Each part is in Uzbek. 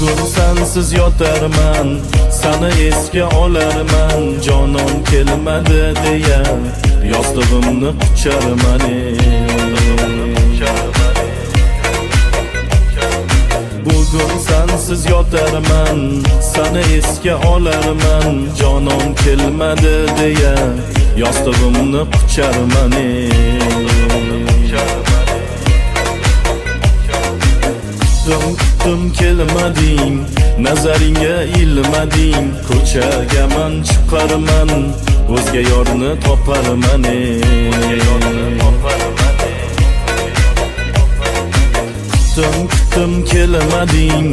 Bugun sensiz yotarman, seni esga olarman. Jonim kelmadi deya yostig'imni qucharman. Bugun sensiz yotarman, seni esga olarman. Jonim kelmadi deya yostig'imni qucharman. Kutdim kelmading, nazaringga ilmading. Ko'chaga men chiqarman, o'zga yorni toparman. Kutdim kelmading,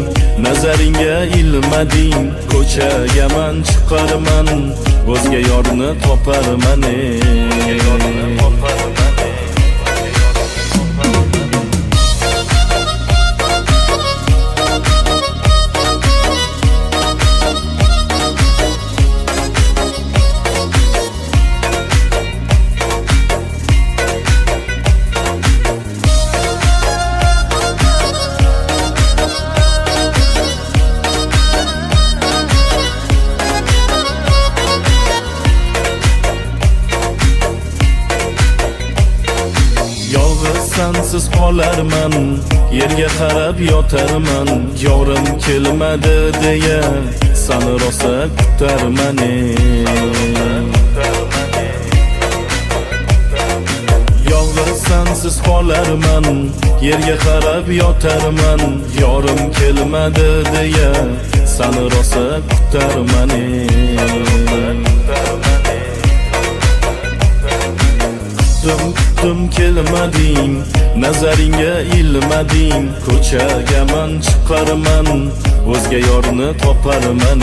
nazaringga ilmading. Ko'chaga men chiqarman, o'zga yorni toparman. Sensiz qolarman, yerga qarab yotarman. Yorim kelmadi deya seni rosa kutarman. Yolg'iz sensiz qolarman, yerga qarab yotarman. Yorim kelmadi deya seni rosa kutarman. Kutdim kelmading, nazaringga ilmading. Ko'chaga men chiqarman, o'zga yorni toparman.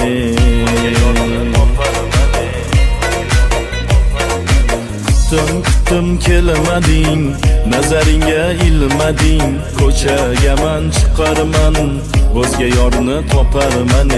Kutdim kelmading, nazaringga ilmading. Ko'chaga men chiqarman, o'zga yorni toparman.